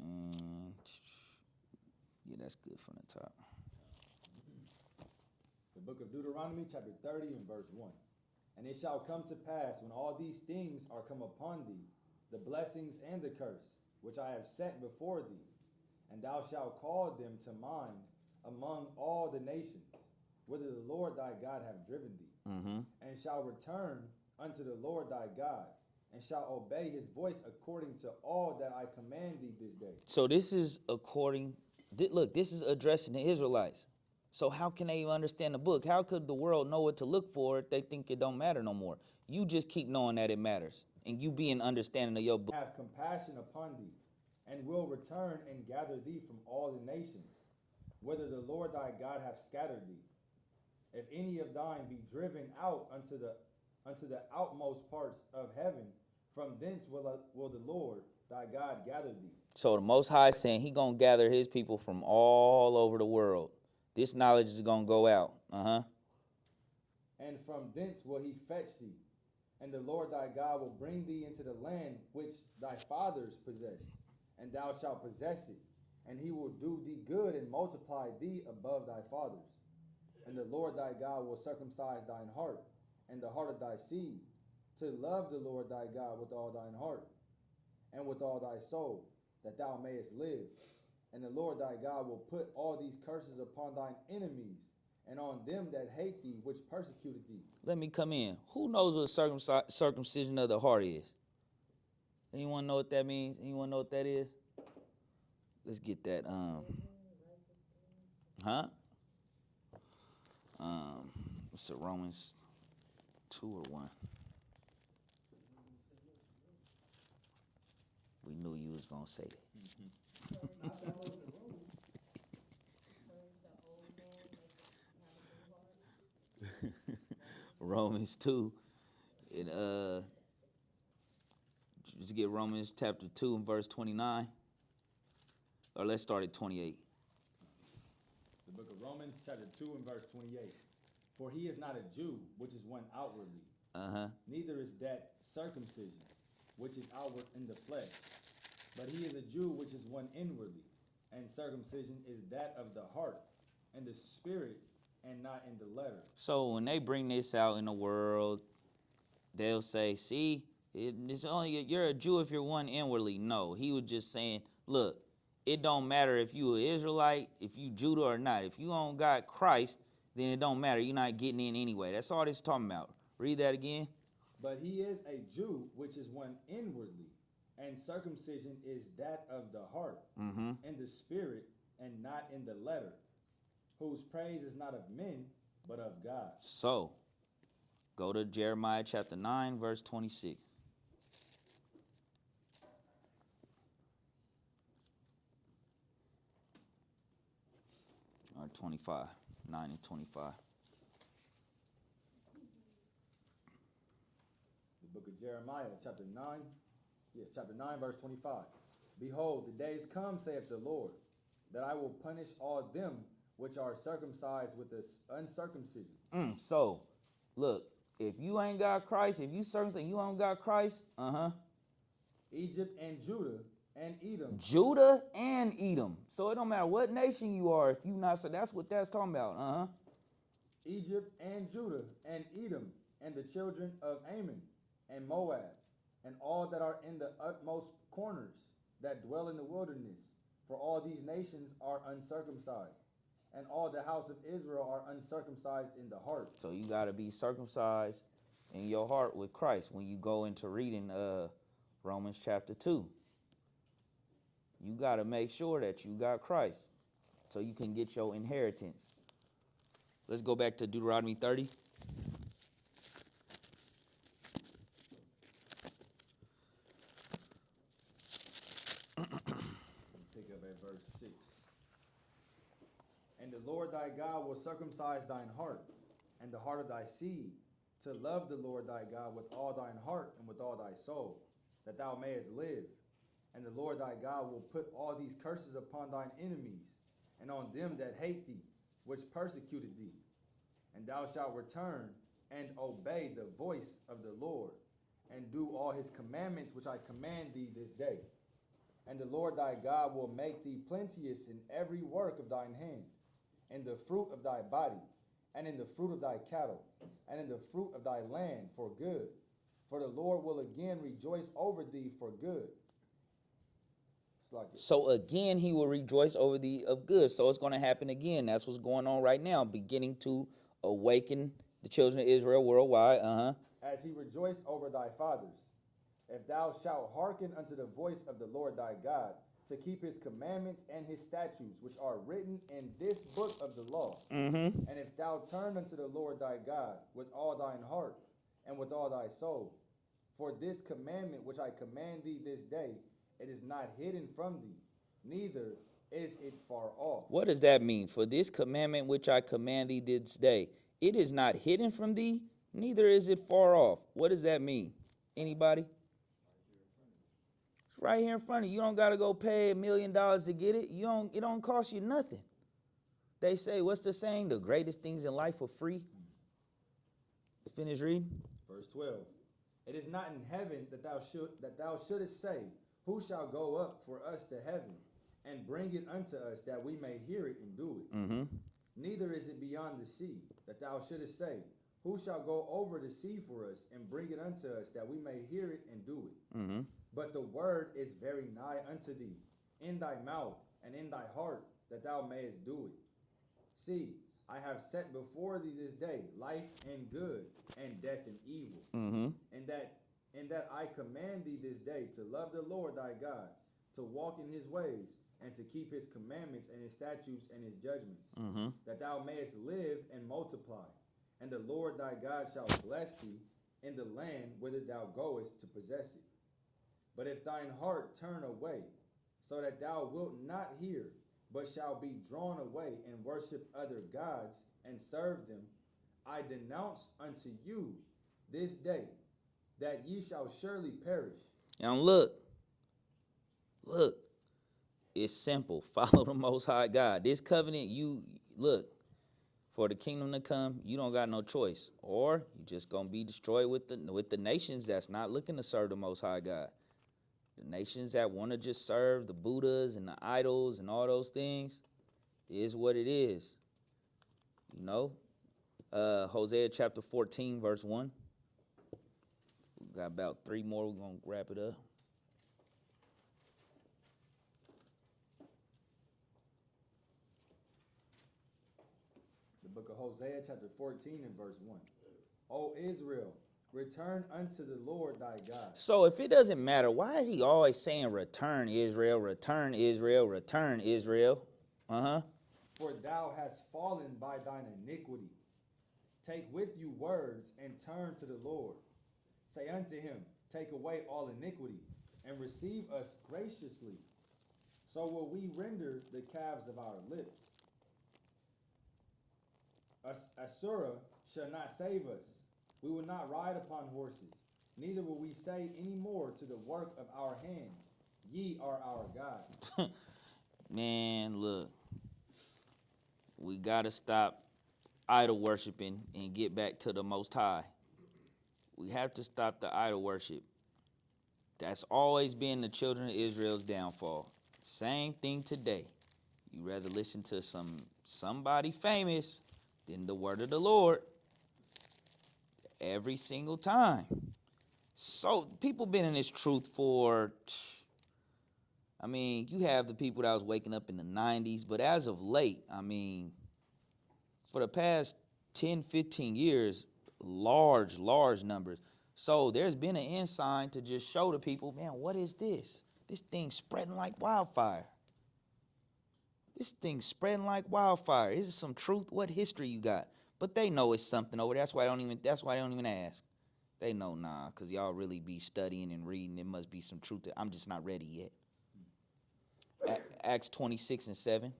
And yeah, that's good from the top. The book of Deuteronomy, chapter 30, and verse 1. And it shall come to pass, when all these things are come upon thee, the blessings and the curse, which I have set before thee, and thou shalt call them to mind among all the nations, whither the Lord thy God hath driven thee, and shall return unto the Lord thy God, and shall obey his voice according to all that I command thee this day. So this is this is addressing the Israelites. So how can they even understand the book? How could the world know what to look for if they think it don't matter no more? You just keep knowing that it matters, and you be in understanding of your book. Have compassion upon thee, and will return and gather thee from all the nations, whither the Lord thy God hath scattered thee. If any of thine be driven out unto the outmost parts of heaven, From thence will the Lord thy God gather thee. So the Most High is saying he going to gather his people from all over the world. This knowledge is going to go out. And from thence will he fetch thee. And the Lord thy God will bring thee into the land which thy fathers possessed, and thou shalt possess it. And he will do thee good and multiply thee above thy fathers. And the Lord thy God will circumcise thine heart and the heart of thy seed, to love the Lord thy God with all thine heart and with all thy soul, that thou mayest live. And the Lord thy God will put all these curses upon thine enemies and on them that hate thee, which persecuted thee. Let me come in. Who knows what circumcision of the heart is? Anyone know what that means? Anyone know what that is? Let's get that. What's it, Romans 2 or 1? We knew you was going to say that. Not that was in Romans. Romans 2. Just get Romans chapter 2 and verse 29. Or let's start at 28. The book of Romans, chapter 2 and verse 28. For he is not a Jew, which is one outwardly. Neither is that circumcision, which is outward in the flesh. But he is a Jew, which is one inwardly. And circumcision is that of the heart, and the spirit, and not in the letter. So when they bring this out in the world, they'll say, see, it's only you're a Jew if you're one inwardly. No, he was just saying, look, it don't matter if you an Israelite, if you Judah or not. If you don't got Christ, then it don't matter. You're not getting in anyway. That's all this is talking about. Read that again. But he is a Jew, which is one inwardly, and circumcision is that of the heart, and the spirit, and not in the letter, whose praise is not of men, but of God. So, go to Jeremiah chapter 9, verse 26. Or 25, 9 and 25. The book of Jeremiah, chapter 9, verse 25. Behold, the days come, saith the Lord, that I will punish all them which are circumcised with the uncircumcision. So, look, if you ain't got Christ, if you circumcised, you don't got Christ, Egypt and Judah and Edom. Judah and Edom. So it don't matter what nation you are, if you not, so that's what that's talking about, Egypt and Judah and Edom and the children of Ammon and Moab and all that are in the utmost corners that dwell in the wilderness. For all these nations are uncircumcised, and all the house of Israel are uncircumcised in the heart. So you got to be circumcised in your heart with Christ when you go into reading Romans chapter 2. You got to make sure that you got Christ so you can get your inheritance. Let's go back to Deuteronomy 30. Pick up at verse 6. And the Lord thy God will circumcise thine heart and the heart of thy seed, to love the Lord thy God with all thine heart and with all thy soul, that thou mayest live. And the Lord thy God will put all these curses upon thine enemies, and on them that hate thee, which persecuted thee. And thou shalt return and obey the voice of the Lord, and do all his commandments which I command thee this day. And the Lord thy God will make thee plenteous in every work of thine hands, in the fruit of thy body, and in the fruit of thy cattle, and in the fruit of thy land for good. For the Lord will again rejoice over thee for good. So again, he will rejoice over thee of good. So it's going to happen again. That's what's going on right now, beginning to awaken the children of Israel worldwide. As he rejoiced over thy fathers, if thou shalt hearken unto the voice of the Lord thy God, to keep his commandments and his statutes, which are written in this book of the law. And if thou turn unto the Lord thy God with all thine heart and with all thy soul, for this commandment which I command thee this day, it is not hidden from thee, neither is it far off. What does that mean? For this commandment which I command thee this day, it is not hidden from thee, neither is it far off. What does that mean? Anybody? right here in front of you. You don't got to go pay $1 million to get it. It don't cost you nothing. They say, what's the saying? The greatest things in life are free. Finish reading. Verse 12. It is not in heaven that thou shouldest say, who shall go up for us to heaven, and bring it unto us, that we may hear it and do it? Mm-hmm. Neither is it beyond the sea, that thou shouldest say, who shall go over the sea for us, and bring it unto us, that we may hear it and do it? Mm-hmm. But the word is very nigh unto thee, in thy mouth and in thy heart, that thou mayest do it. See, I have set before thee this day life and good, and death and evil. Mm-hmm. And that I command thee this day to love the Lord thy God, to walk in his ways, and to keep his commandments and his statutes and his judgments, that thou mayest live and multiply. And the Lord thy God shall bless thee in the land whither thou goest to possess it. But if thine heart turn away, so that thou wilt not hear, but shall be drawn away and worship other gods and serve them, I denounce unto you this day that ye shall surely perish. Now look, it's simple. Follow the Most High God. This covenant, for the kingdom to come, you don't got no choice. Or you just gonna be destroyed with the nations that's not looking to serve the Most High God. The nations that want to just serve the Buddhas and the idols and all those things, is what it is. You know? Hosea chapter 14, verse 1. We got about 3 more. We're going to wrap it up. The book of Hosea chapter 14 and verse 1. O Israel, return unto the Lord thy God. So if it doesn't matter, why is he always saying return Israel, return Israel, return Israel? For thou hast fallen by thine iniquity. Take with you words and turn to the Lord. Say unto him, take away all iniquity, and receive us graciously. So will we render the calves of our lips. Asura shall not save us. We will not ride upon horses, neither will we say any more to the work of our hands, ye are our God. Man, look. We got to stop idol worshiping and get back to the Most High. We have to stop the idol worship. That's always been the children of Israel's downfall. Same thing today. You rather listen to somebody famous than the word of the Lord every single time. So people been in this truth for, you have the people that was waking up in the 90s, but as of late, for the past 10, 15 years, large numbers. So there's been an ensign to just show the people, man, what is this? This thing's spreading like wildfire. This thing's spreading like wildfire. Is it some truth? What history you got? But they know it's something over there. That's why they don't even ask. They know, because y'all really be studying and reading. There must be some truth. I'm just not ready yet. Acts 26 and 7.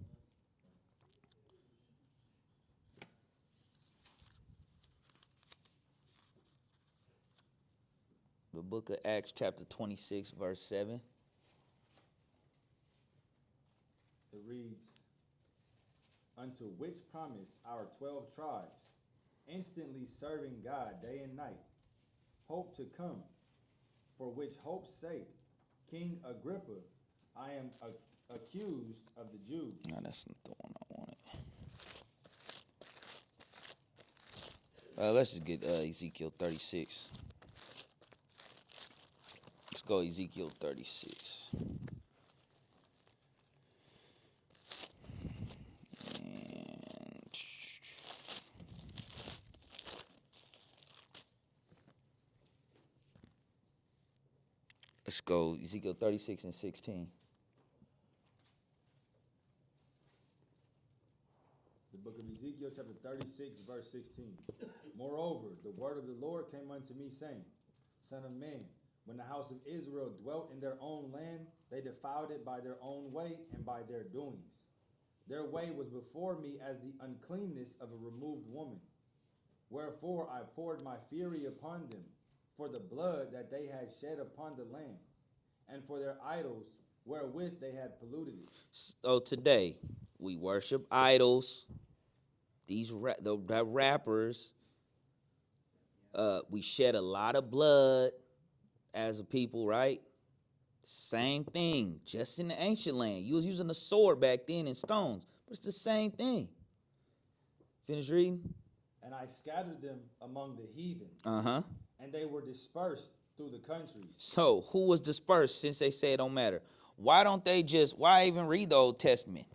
The book of Acts chapter 26, verse 7. It reads, unto which promise our 12 tribes, instantly serving God day and night, hope to come, for which hope's sake, King Agrippa, I am accused of the Jews. No, that's not the one I wanted. Let's just get Ezekiel 36. Let's go Ezekiel 36. Let's go Ezekiel 36 and 16. The book of Ezekiel chapter 36 verse 16. Moreover, the word of the Lord came unto me, saying, Son of man, when the house of Israel dwelt in their own land, they defiled it by their own way and by their doings. Their way was before me as the uncleanness of a removed woman. Wherefore I poured my fury upon them, for the blood that they had shed upon the land, and for their idols wherewith they had polluted it. So today, we worship idols. The rappers, we shed a lot of blood as a people, right? Same thing, just in the ancient land. You was using a sword back then and stones, but it's the same thing. Finish reading. And I scattered them among the heathen, Uh-huh. and they were dispersed through the countries. So who was dispersed since they say it don't matter? Why even read the Old Testament?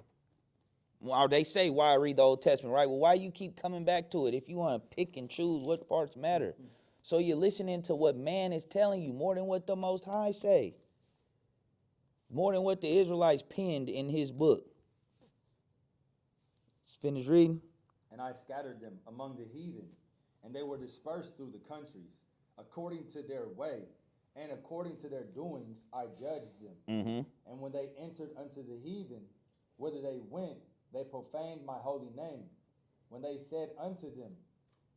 Or they say why read the Old Testament, right? Well, why you keep coming back to it if you want to pick and choose what parts matter? So you're listening to what man is telling you more than what the Most High say. More than what the Israelites penned in his book. Finish reading. And I scattered them among the heathen, and they were dispersed through the countries, according to their way, and according to their doings I judged them. Mm-hmm. And when they entered unto the heathen, whither they went, they profaned my holy name. When they said unto them,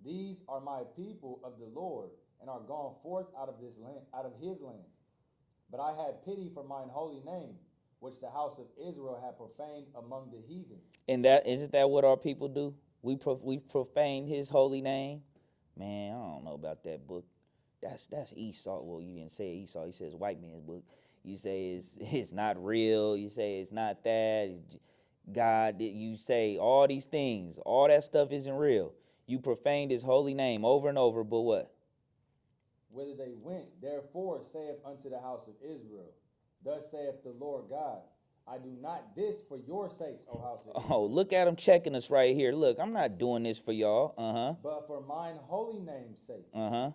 These are my people of the Lord, and are gone forth out of this land, out of his land. But I had pity for mine holy name, which the house of Israel had profaned among the heathen. And isn't that what our people do? We profane his holy name. Man, I don't know about that book. That's Esau. Well, you didn't say Esau. You said it's white man's book. You say it's not real. You say it's not that. It's God. You say all these things. All that stuff isn't real. You profaned his holy name over and over. But what? Whither they went, therefore saith unto the house of Israel, Thus saith the Lord God, I do not this for your sakes, O house of Israel. Oh, look at him checking us right here. Look, I'm not doing this for y'all. But for mine holy name's sake,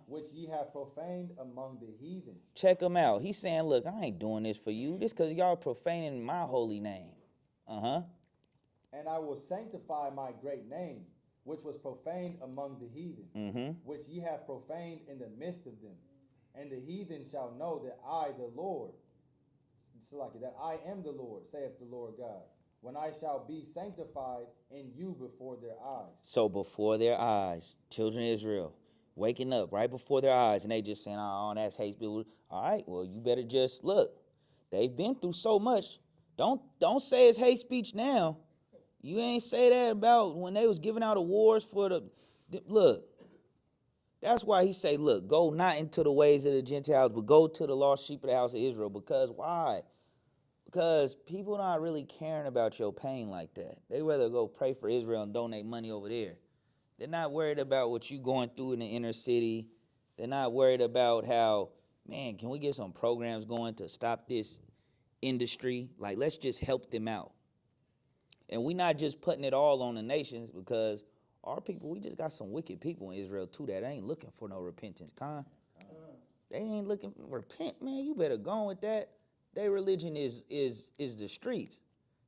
which ye have profaned among the heathen. Check him out. He's saying, look, I ain't doing this for you. This because y'all profaning my holy name. And I will sanctify my great name, which was profaned among the heathen, which ye have profaned in the midst of them. And the heathen shall know that I, the Lord, that I am the Lord, saith the Lord God, when I shall be sanctified in you before their eyes. So before their eyes, children of Israel, waking up right before their eyes, and they just saying, oh, that's hate speech. All right, well, you better just look. They've been through so much. Don't say it's hate speech now. You ain't say that about when they was giving out awards for look. That's why he say, look, go not into the ways of the Gentiles, but go to the lost sheep of the house of Israel. Because why? Because people not really caring about your pain like that. They rather go pray for Israel and donate money over there. They're not worried about what you going through in the inner city. They're not worried about how, man, can we get some programs going to stop this industry? Like, let's just help them out. And we not just putting it all on the nations, because our people, we just got some wicked people in Israel too that ain't looking for no repentance. They ain't looking for repent, man. You better go on with that. Their religion is the streets.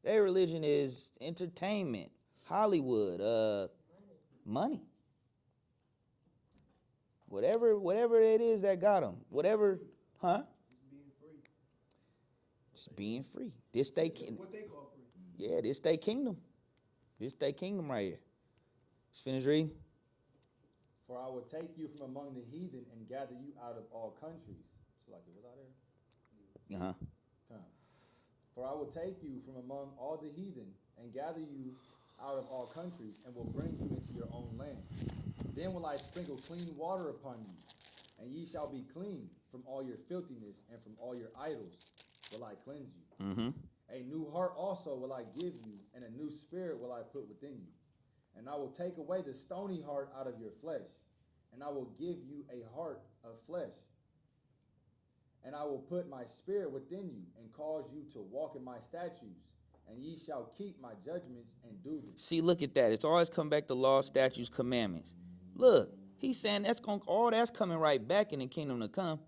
Their religion is entertainment, Hollywood, money. Whatever it is that got them. Whatever, Just being free. This they What they call free. Yeah, this they kingdom. This they kingdom right here. Let's finish reading. For I will take you from among the heathen and gather you out of all countries. Was out there? For I will take you from among all the heathen and gather you out of all countries, and will bring you into your own land. Then will I sprinkle clean water upon you, and ye shall be clean from all your filthiness, and from all your idols will I cleanse you. A new heart also will I give you, and a new spirit will I put within you. And I will take away the stony heart out of your flesh, and I will give you a heart of flesh. And I will put my spirit within you, and cause you to walk in my statutes, and ye shall keep my judgments and do them. See, look at that. It's always come back to law, statutes, commandments. Look, he's saying all that's coming right back in the kingdom to come.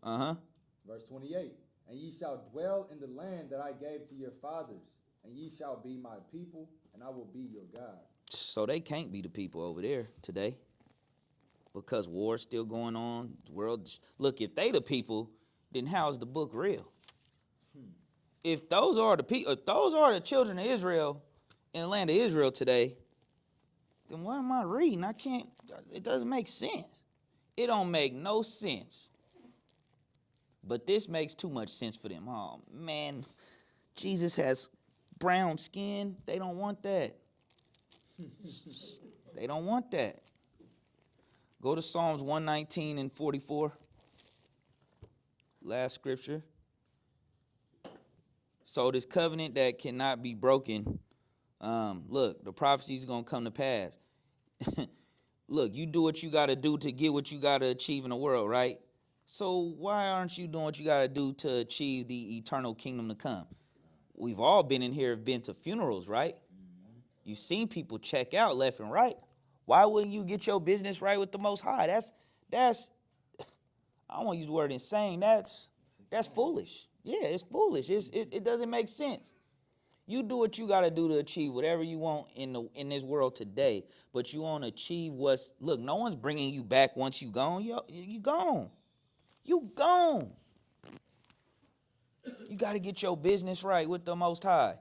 Verse 28, and ye shall dwell in the land that I gave to your fathers, and ye shall be my people, and I will be your God. So they can't be the people over there today, because war's still going on. The world, look, if they the people, then how's the book real? If those are the people, if those are the children of Israel in the land of Israel today, then what am I reading? I can't. It doesn't make sense. It don't make no sense. But this makes too much sense for them. Oh, man, Jesus has brown skin. They don't want that. They don't want that. Go to Psalms 119 and 44. Last scripture. So this covenant that cannot be broken, look, the prophecy is going to come to pass. Look, you do what you got to do to get what you got to achieve in the world, right? So why aren't you doing what you got to do to achieve the eternal kingdom to come? We've all been in here, been to funerals, right? You've seen people check out left and right. Why wouldn't you get your business right with the Most High? That's I don't want to use the word insane. That's foolish. Yeah, it's foolish. It doesn't make sense. You do what you got to do to achieve whatever you want in this world today, but you want to achieve what's, look, no one's bringing you back once you gone. You gone. You gone. You got to get your business right with the Most High.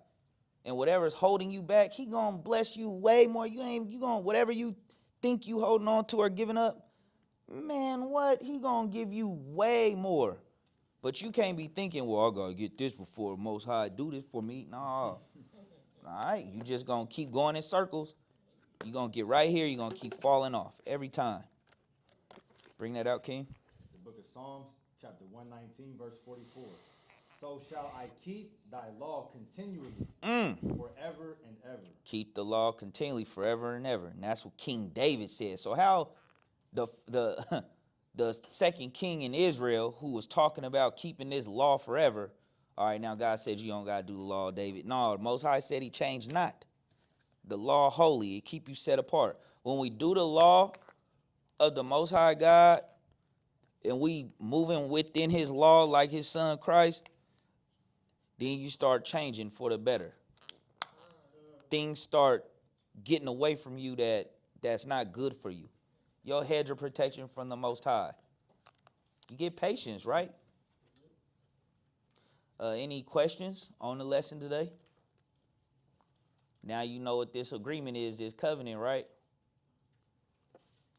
And whatever's holding you back, he going to bless you way more. You going to, whatever you think you holding on to or giving up, man, what? He going to give you way more. But you can't be thinking, well, I got to get this before the Most High do this for me. No. All right, you just going to keep going in circles. You're going to get right here. You're going to keep falling off every time. Bring that out, King. The book of Psalms, chapter 119, verse 44. So shall I keep thy law continually, forever and ever. Keep the law continually forever and ever. And that's what King David said. So how the second king in Israel who was talking about keeping this law forever, all right, now God said you don't got to do the law, David. No, the Most High said he changed not. The law holy, it keep you set apart. When we do the law of the Most High God and we moving within his law like his son Christ, then you start changing for the better. Things start getting away from you that's not good for you. Your hedge of protection from the Most High. You get patience, right? Any questions on the lesson today? Now you know what this agreement is, this covenant, right?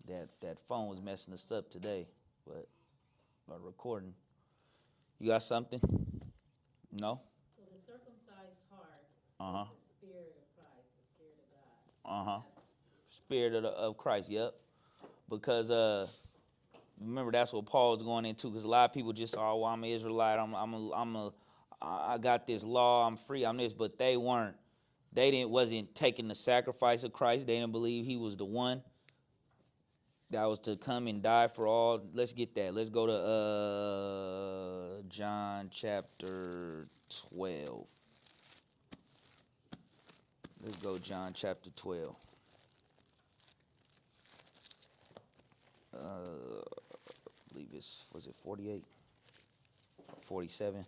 That phone was messing us up today, but our recording. You got something? No? So the circumcised heart Uh-huh. is the spirit of Christ, the spirit of God. Uh-huh. Spirit of Christ, yep. Because remember that's what Paul was going into, because a lot of people just, oh, well, I'm an Israelite, I got this law, I'm free, I'm this, but they weren't. They wasn't taking the sacrifice of Christ. They didn't believe he was the one that was to come and die for all. Let's get that. Let's go to John chapter 12. Let's go John chapter 12. I believe was it 48? 47?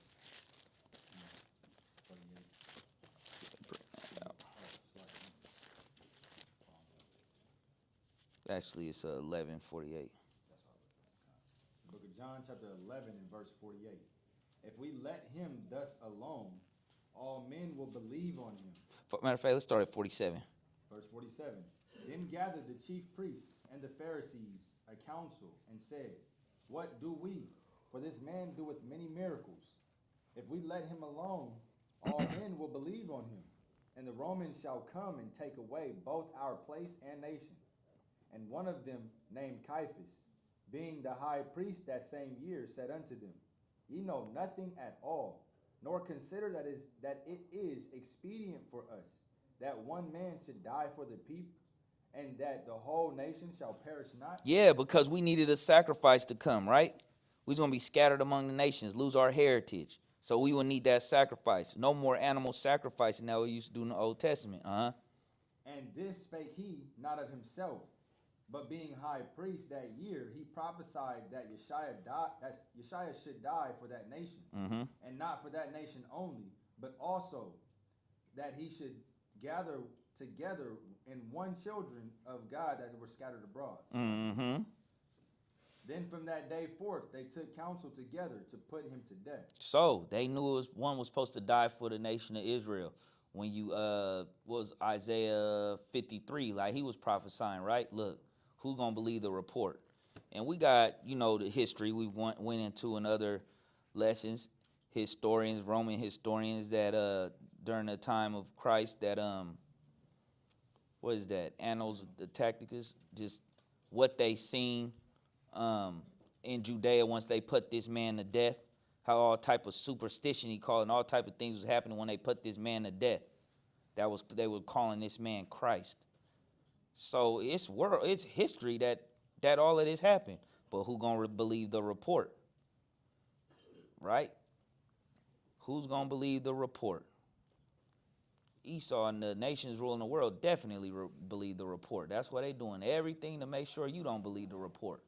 Actually, it's 11:48. The book of John, chapter 11, and verse 48. If we let him thus alone, all men will believe on him. Matter of fact, let's start at 47. Verse 47. Then gathered the chief priests and the Pharisees a council, and said, What do we? For this man doeth many miracles. If we let him alone, all men will believe on him. And the Romans shall come and take away both our place and nation. And one of them, named Caiaphas, being the high priest that same year, said unto them, Ye know nothing at all, nor consider that it is expedient for us that one man should die for the people, and that the whole nation shall perish not. Yeah, because we needed a sacrifice to come, right? We was going to be scattered among the nations, lose our heritage. So we will need that sacrifice. No more animal sacrificing that we used to do in the Old Testament. And this spake he not of himself, but being high priest that year, he prophesied that Yeshua should die for that nation, and not for that nation only, but also that he should gather together in one children of God that were scattered abroad. Then from that day forth, they took counsel together to put him to death. So they knew one was supposed to die for the nation of Israel. When you was Isaiah 53, like he was prophesying, right? Look, who gonna believe the report? And we got, the history we went into in other lessons. Historians, Roman historians that during the time of Christ that what is that? Annals the Tacticus, just what they seen in Judea once they put this man to death. How all type of superstition he called and all type of things was happening when they put this man to death. They were calling this man Christ. So it's history that all of this happened. But who gonna believe the report? Right? Who's gonna believe the report? Esau and the nations ruling the world definitely believe the report. That's why they doing everything to make sure you don't believe the report.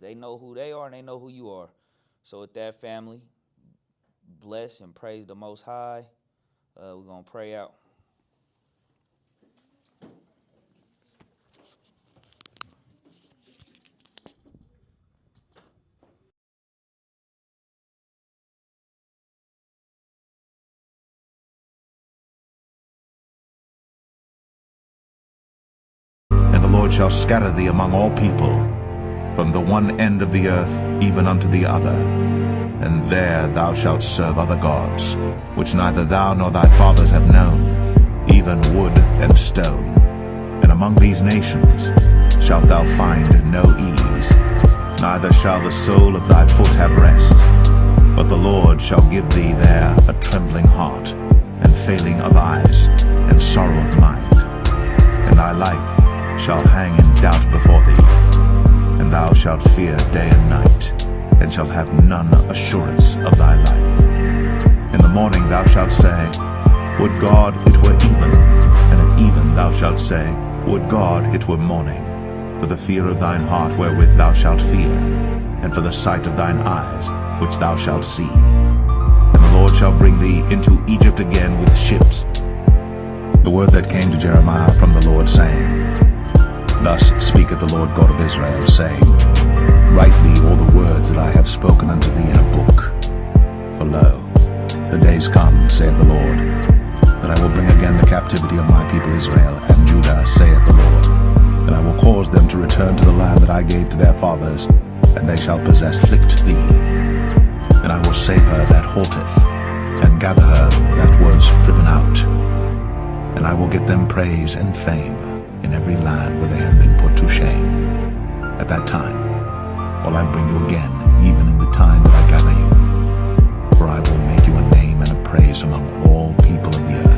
They know who they are and they know who you are. So with that, family, bless and praise the Most High. We're going to pray out. And the Lord shall scatter thee among all people, from the one end of the earth even unto the other. And there thou shalt serve other gods, which neither thou nor thy fathers have known, even wood and stone. And among these nations shalt thou find no ease, neither shall the sole of thy foot have rest. But the Lord shall give thee there a trembling heart, and failing of eyes, and sorrow of mind. And thy life shall hang in doubt before thee, and thou shalt fear day and night, and shalt have none assurance of thy life. In the morning thou shalt say, Would God it were even, and at even thou shalt say, Would God it were morning, for the fear of thine heart wherewith thou shalt fear, and for the sight of thine eyes which thou shalt see. And the Lord shall bring thee into Egypt again with ships. The word that came to Jeremiah from the Lord, saying, Thus speaketh the Lord God of Israel, saying, Write thee all the words that I have spoken unto thee in a book. For lo, the days come, saith the Lord, that I will bring again the captivity of my people Israel and Judah, saith the Lord. And I will cause them to return to the land that I gave to their fathers, and they shall afflict thee. And I will save her that halteth, and gather her that was driven out. And I will get them praise and fame in every land where they have been put to shame. At that time will I bring you again, even in the time that I gather you. For I will make you a name and a praise among all people of the earth.